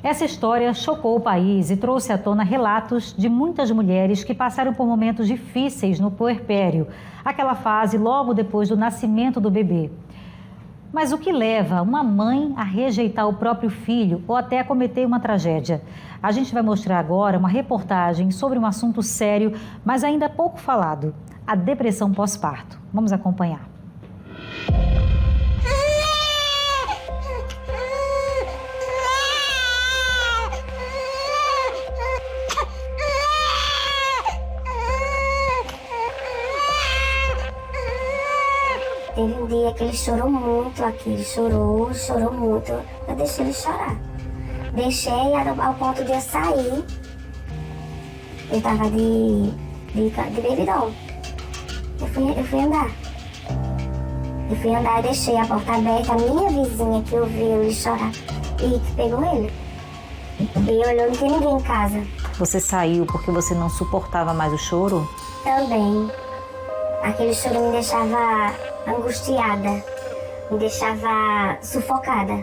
Essa história chocou o país e trouxe à tona relatos de muitas mulheres que passaram por momentos difíceis no puerpério, aquela fase logo depois do nascimento do bebê. Mas o que leva uma mãe a rejeitar o próprio filho ou até a cometer uma tragédia? A gente vai mostrar agora uma reportagem sobre um assunto sério, mas ainda pouco falado: a depressão pós-parto. Vamos acompanhar. Teve um dia que ele chorou muito aqui, ele chorou muito. Eu deixei ele chorar. Deixei ao ponto de eu sair. Eu tava de bebidão. Eu fui andar. Eu deixei a porta aberta, a minha vizinha que ouviu ele chorar e que pegou ele. E olhou, não tinha ninguém em casa. Você saiu porque você não suportava mais o choro? Também. Aquele choro me deixava angustiada, me deixava sufocada.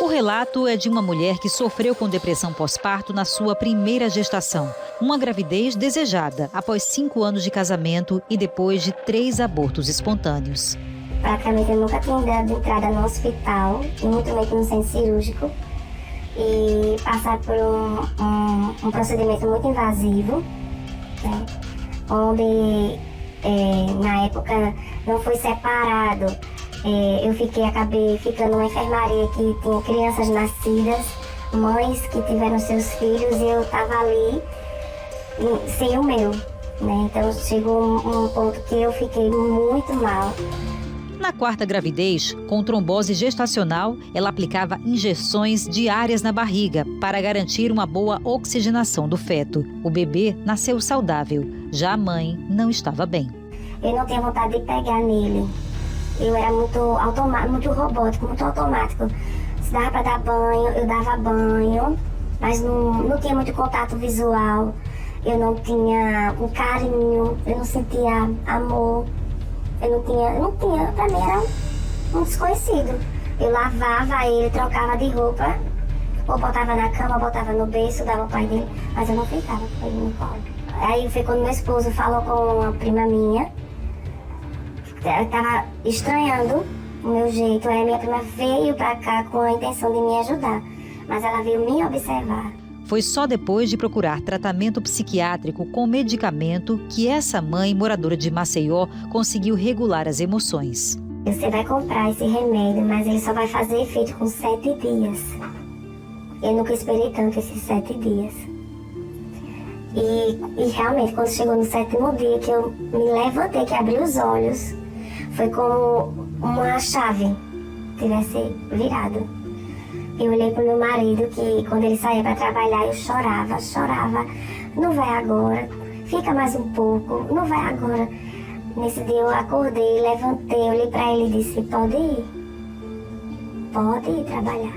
O relato é de uma mulher que sofreu com depressão pós-parto na sua primeira gestação. Uma gravidez desejada após 5 anos de casamento e depois de 3 abortos espontâneos. Praticamente eu nunca tinha dado entrada no hospital, e muito menos no centro cirúrgico. E passar por um procedimento muito invasivo, né? Onde na época não foi separado. Eu acabei ficando numa enfermaria que tinha crianças nascidas, mães que tiveram seus filhos, e eu estava ali sem o meu, né? Então chegou um ponto que eu fiquei muito mal. Na 4ª gravidez, com trombose gestacional, ela aplicava injeções diárias na barriga para garantir uma boa oxigenação do feto. O bebê nasceu saudável, já a mãe não estava bem. Eu não tinha vontade de pegar nele. Eu era muito robótico, muito automático. Se dava para dar banho, eu dava banho, mas não tinha muito contato visual. Eu não tinha um carinho, eu não sentia amor. Eu não tinha, pra mim era um desconhecido. Eu lavava ele, trocava de roupa, ou botava na cama, botava no berço, dava o pai dele, mas eu não ficava com ele no colo. Aí foi quando meu esposo falou com uma prima minha, eu tava estranhando o meu jeito, aí minha prima veio pra cá com a intenção de me ajudar, mas ela veio me observar. Foi só depois de procurar tratamento psiquiátrico com medicamento que essa mãe, moradora de Maceió, conseguiu regular as emoções. Você vai comprar esse remédio, mas ele só vai fazer efeito com 7 dias. Eu nunca esperei tanto esses 7 dias. E realmente, quando chegou no 7º dia, que eu me levantei, que abri os olhos, foi como uma chave tivesse virado. Eu olhei pro meu marido, que quando ele saía para trabalhar, eu chorava. Não vai agora, fica mais um pouco, não vai agora. Nesse dia eu acordei, levantei, olhei para ele e disse: pode ir trabalhar.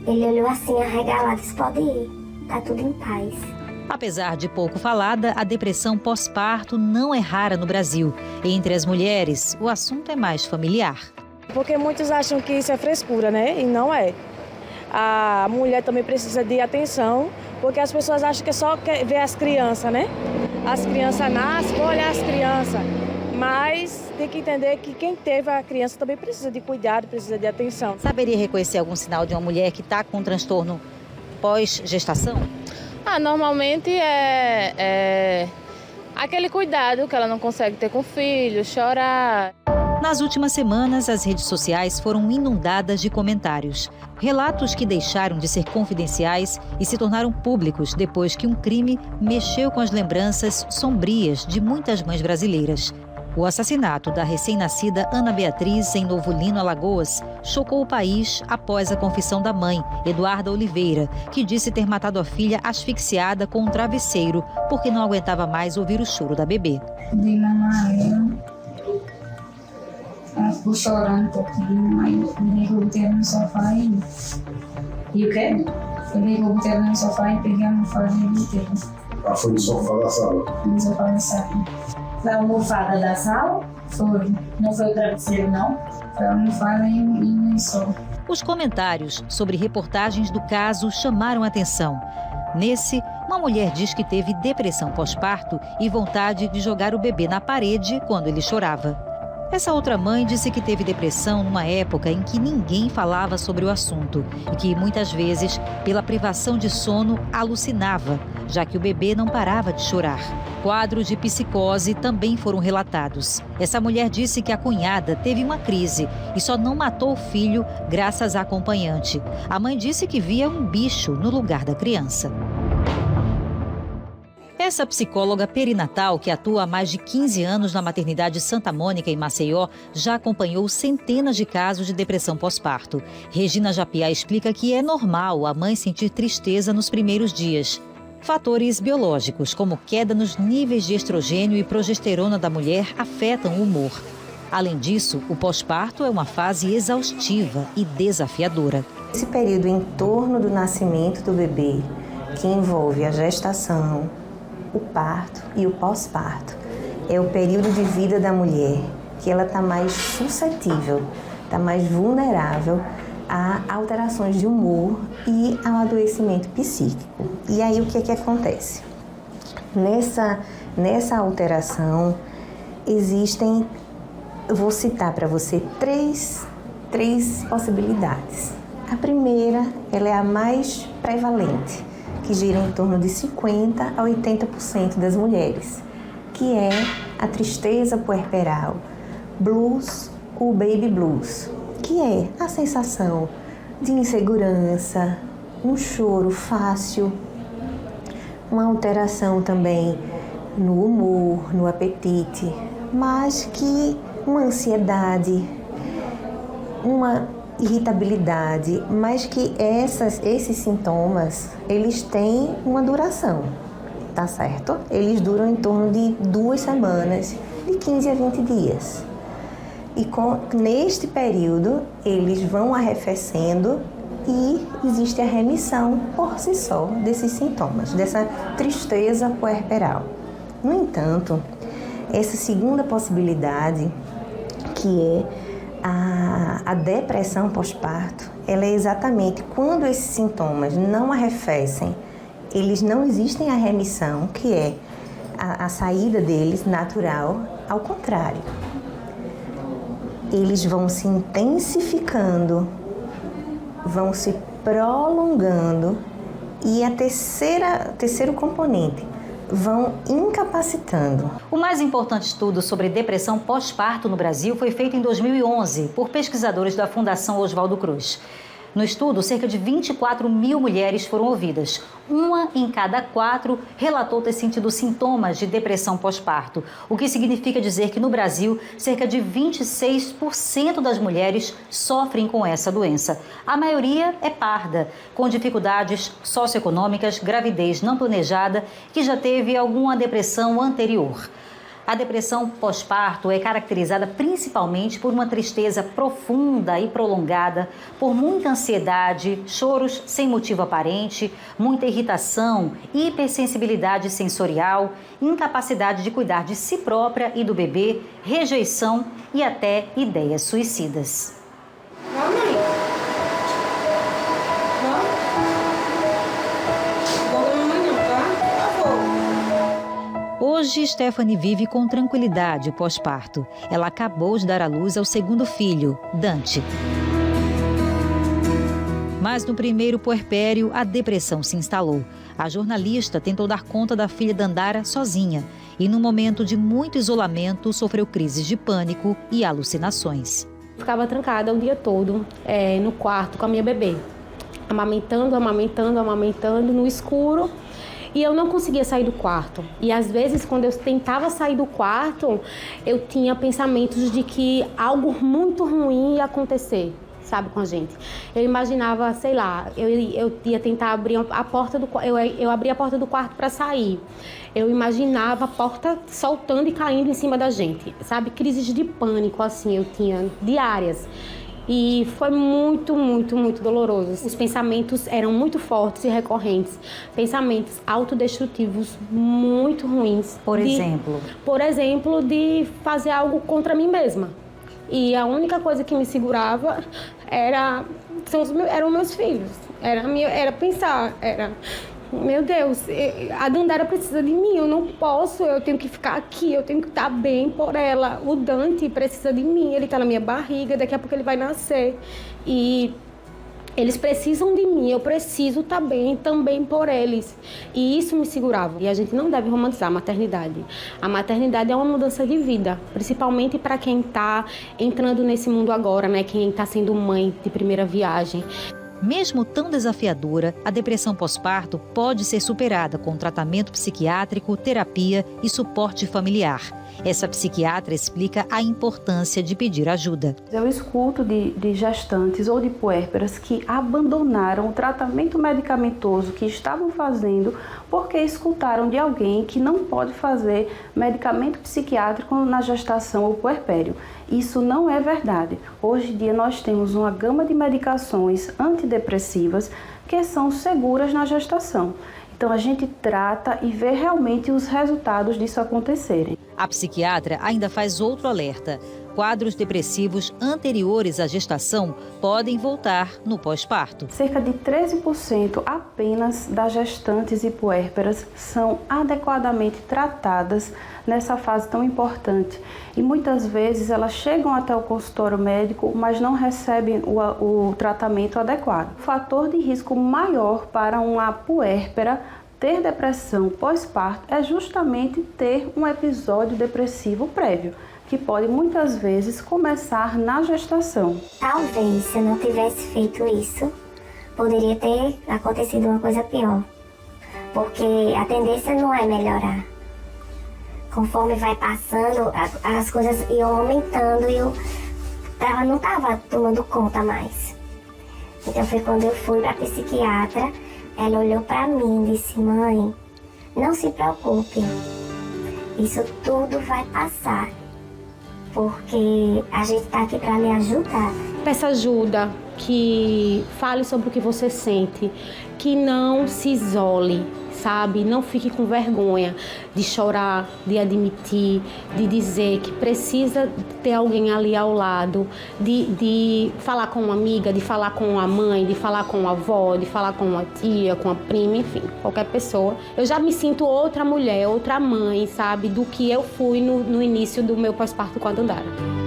Ele olhou assim, arregalado, disse: pode ir, tá tudo em paz. Apesar de pouco falada, a depressão pós-parto não é rara no Brasil. Entre as mulheres, o assunto é mais familiar. Porque muitos acham que isso é frescura, né? E não é. A mulher também precisa de atenção, porque as pessoas acham que é só ver as crianças, né? As crianças nascem, vou olhar as crianças. Mas tem que entender que quem teve a criança também precisa de cuidado, precisa de atenção. Saberia reconhecer algum sinal de uma mulher que está com um transtorno pós-gestação? Normalmente é aquele cuidado que ela não consegue ter com o filho, chorar. Nas últimas semanas, as redes sociais foram inundadas de comentários. Relatos que deixaram de ser confidenciais e se tornaram públicos depois que um crime mexeu com as lembranças sombrias de muitas mães brasileiras. O assassinato da recém-nascida Ana Beatriz, em Novo Lino, Alagoas, chocou o país após a confissão da mãe, Eduarda Oliveira, que disse ter matado a filha asfixiada com um travesseiro porque não aguentava mais ouvir o choro da bebê. De mamãe, ela ficou chorando um pouquinho, aí eu botei ela no sofá e o quê? Eu botei ela no sofá e peguei a almofada e botei. Ela foi no sofá da sala? No sofá da sala. Foi a almofada da sala? Foi. Não foi o travesseiro, não? Foi a almofada e o lençol. Os comentários sobre reportagens do caso chamaram a atenção. Nesse, uma mulher diz que teve depressão pós-parto e vontade de jogar o bebê na parede quando ele chorava. Essa outra mãe disse que teve depressão numa época em que ninguém falava sobre o assunto e que, muitas vezes, pela privação de sono, alucinava, já que o bebê não parava de chorar. Quadros de psicose também foram relatados. Essa mulher disse que a cunhada teve uma crise e só não matou o filho graças à acompanhante. A mãe disse que via um bicho no lugar da criança. Essa psicóloga perinatal, que atua há mais de 15 anos na maternidade Santa Mônica, em Maceió, já acompanhou centenas de casos de depressão pós-parto. Regina Japiá explica que é normal a mãe sentir tristeza nos primeiros dias. Fatores biológicos, como queda nos níveis de estrogênio e progesterona da mulher, afetam o humor. Além disso, o pós-parto é uma fase exaustiva e desafiadora. Esse período em torno do nascimento do bebê, que envolve a gestação, o parto e o pós-parto, é o período de vida da mulher que ela está mais suscetível, está mais vulnerável a alterações de humor e ao adoecimento psíquico. E aí o que é que acontece? Nessa alteração existem, eu vou citar para você três possibilidades. A primeira, ela é a mais prevalente, que gira em torno de 50% a 80% das mulheres, que é a tristeza puerperal, blues, o baby blues, que é a sensação de insegurança, um choro fácil, uma alteração também no humor, no apetite, mas que uma ansiedade, uma irritabilidade, mas que esses sintomas, eles têm uma duração, tá certo? Eles duram em torno de 2 semanas, de 15 a 20 dias. E neste período, eles vão arrefecendo e existe a remissão por si só desses sintomas, dessa tristeza puerperal. No entanto, essa segunda possibilidade, que é a depressão pós-parto, ela é exatamente quando esses sintomas não arrefecem, eles não existem a remissão, que é a saída deles natural, ao contrário. Eles vão se intensificando, vão se prolongando e terceiro componente, vão incapacitando. O mais importante estudo sobre depressão pós-parto no Brasil foi feito em 2011 por pesquisadores da Fundação Oswaldo Cruz. No estudo, cerca de 24 mil mulheres foram ouvidas. 1 em cada 4 relatou ter sentido sintomas de depressão pós-parto, o que significa dizer que no Brasil, cerca de 26% das mulheres sofrem com essa doença. A maioria é parda, com dificuldades socioeconômicas, gravidez não planejada, que já teve alguma depressão anterior. A depressão pós-parto é caracterizada principalmente por uma tristeza profunda e prolongada, por muita ansiedade, choros sem motivo aparente, muita irritação, hipersensibilidade sensorial, incapacidade de cuidar de si própria e do bebê, rejeição e até ideias suicidas. Hoje, Stephanie vive com tranquilidade pós-parto. Ela acabou de dar à luz ao segundo filho, Dante. Mas no primeiro puerpério, a depressão se instalou. A jornalista tentou dar conta da filha Dandara sozinha e, num momento de muito isolamento, sofreu crises de pânico e alucinações. Ficava trancada o dia todo no quarto com a minha bebê, amamentando no escuro. E eu não conseguia sair do quarto. E às vezes, quando eu tentava sair do quarto, eu tinha pensamentos de que algo muito ruim ia acontecer, sabe, com a gente. Eu imaginava, sei lá, eu ia tentar abrir a porta do quarto, eu abria a porta do quarto para sair. Eu imaginava a porta soltando e caindo em cima da gente, sabe? Crises de pânico, assim, eu tinha diárias. E foi muito, muito, muito doloroso. Os pensamentos eram muito fortes e recorrentes. Pensamentos autodestrutivos muito ruins. Por exemplo? Por exemplo, de fazer algo contra mim mesma. E a única coisa que me segurava era eram meus filhos. Era pensar, meu Deus, a Dandara precisa de mim, eu não posso, eu tenho que ficar aqui, eu tenho que estar bem por ela. O Dante precisa de mim, ele está na minha barriga, daqui a pouco ele vai nascer. E eles precisam de mim, eu preciso estar bem também por eles. E isso me segurava. E a gente não deve romantizar a maternidade. A maternidade é uma mudança de vida, principalmente para quem está entrando nesse mundo agora, né? Quem está sendo mãe de primeira viagem. Mesmo tão desafiadora, a depressão pós-parto pode ser superada com tratamento psiquiátrico, terapia e suporte familiar. Essa psiquiatra explica a importância de pedir ajuda. Eu escuto de gestantes ou de puérperas que abandonaram o tratamento medicamentoso que estavam fazendo porque escutaram de alguém que não pode fazer medicamento psiquiátrico na gestação ou puerpério. Isso não é verdade. Hoje em dia nós temos uma gama de medicações antidepressivas que são seguras na gestação. Então a gente trata e vê realmente os resultados disso acontecerem. A psiquiatra ainda faz outro alerta. Quadros depressivos anteriores à gestação podem voltar no pós-parto. Cerca de 13% apenas das gestantes e puérperas são adequadamente tratadas nessa fase tão importante. E muitas vezes elas chegam até o consultório médico, mas não recebem o tratamento adequado. O fator de risco maior para uma puérpera ter depressão pós-parto é justamente ter um episódio depressivo prévio, que pode muitas vezes começar na gestação. Talvez, se eu não tivesse feito isso, poderia ter acontecido uma coisa pior. Porque a tendência não é melhorar. Conforme vai passando, as coisas iam aumentando e eu não estava tomando conta mais. Então foi quando eu fui para a psiquiatra, ela olhou para mim e disse: mãe, não se preocupe, isso tudo vai passar. Porque a gente está aqui para lhe ajudar. Peça ajuda, que fale sobre o que você sente, que não se isole, sabe? Não fique com vergonha de chorar, de admitir, de dizer que precisa ter alguém ali ao lado, de falar com uma amiga, de falar com a mãe, de falar com a avó, de falar com uma tia, com a prima, enfim, qualquer pessoa. Eu já me sinto outra mulher, outra mãe, sabe? Do que eu fui no início do meu pós-parto com a Dandara.